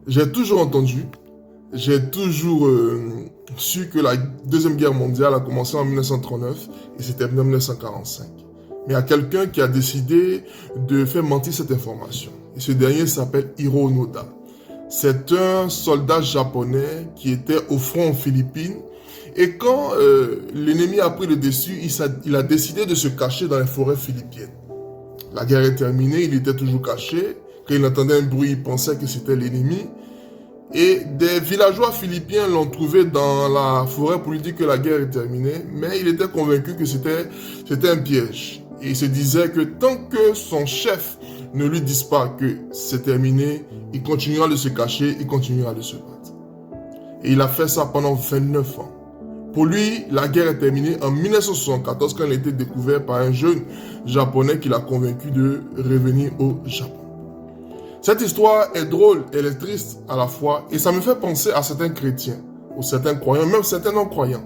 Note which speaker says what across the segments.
Speaker 1: J'ai toujours entendu, j'ai toujours su que la Deuxième Guerre mondiale a commencé en 1939 et c'était en 1945. Mais il y a quelqu'un qui a décidé de faire mentir cette information. Et ce dernier s'appelle Hiro Onoda. C'est un soldat japonais qui était au front aux Philippines. Et quand l'ennemi a pris le dessus, il a décidé de se cacher dans les forêts philippiennes. La guerre est terminée, il était toujours caché. Quand il entendait un bruit, il pensait que c'était l'ennemi. Et des villageois philippiens l'ont trouvé dans la forêt pour lui dire que la guerre est terminée. Mais il était convaincu que c'était un piège. Et il se disait que tant que son chef ne lui dise pas que c'est terminé, il continuera de se cacher, il continuera de se battre. Et il a fait ça pendant 29 ans. Pour lui, la guerre est terminée en 1974 quand il a été découvert par un jeune japonais qui l'a convaincu de revenir au Japon. Cette histoire est drôle, elle est triste à la fois et ça me fait penser à certains chrétiens ou certains croyants, même certains non-croyants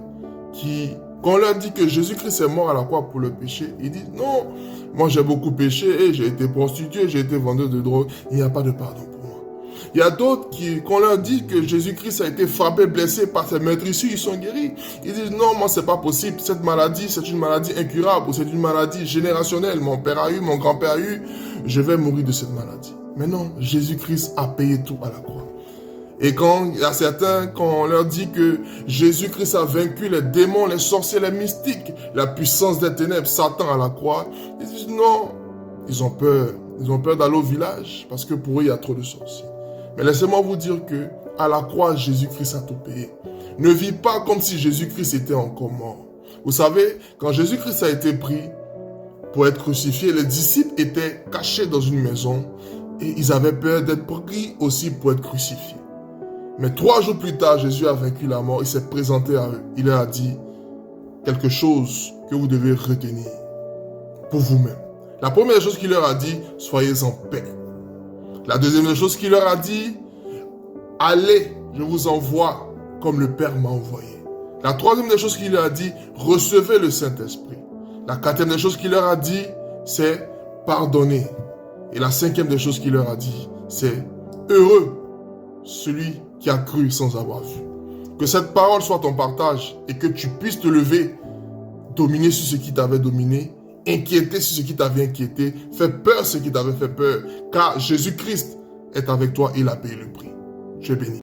Speaker 1: qui, quand on leur dit que Jésus-Christ est mort à la croix pour le péché, ils disent non, moi j'ai beaucoup péché et j'ai été prostitué, j'ai été vendeur de drogue, il n'y a pas de pardon pour moi. Il y a d'autres qui, quand on leur dit que Jésus-Christ a été frappé, blessé par ses meurtrissures, ils sont guéris. Ils disent non, moi c'est pas possible, cette maladie c'est une maladie incurable ou c'est une maladie générationnelle, mon père a eu, mon grand-père a eu, je vais mourir de cette maladie. Mais non, Jésus-Christ a payé tout à la croix. Et quand il y a certains, quand on leur dit que Jésus-Christ a vaincu les démons, les sorciers, les mystiques, la puissance des ténèbres, Satan à la croix, ils disent non, ils ont peur. Ils ont peur d'aller au village parce que pour eux, il y a trop de sorciers. Mais laissez-moi vous dire que à la croix, Jésus-Christ a tout payé. Ne vis pas comme si Jésus-Christ était encore mort. Vous savez, quand Jésus-Christ a été pris pour être crucifié, les disciples étaient cachés dans une maison et ils avaient peur d'être pris aussi pour être crucifiés. Mais 3 jours plus tard, Jésus a vaincu la mort, il s'est présenté à eux. Il leur a dit quelque chose que vous devez retenir pour vous-même. La première chose qu'il leur a dit, soyez en paix. La deuxième chose qu'il leur a dit, allez, je vous envoie comme le Père m'a envoyé. La troisième des choses qu'il leur a dit, recevez le Saint-Esprit. La quatrième des choses qu'il leur a dit, c'est pardonnez. Et la cinquième des choses qu'il leur a dit, c'est heureux celui qui a cru sans avoir vu. Que cette parole soit ton partage et que tu puisses te lever, dominer sur ce qui t'avait dominé, inquiéter sur ce qui t'avait inquiété, faire peur sur ce qui t'avait fait peur, car Jésus-Christ est avec toi et il a payé le prix. Tu es béni.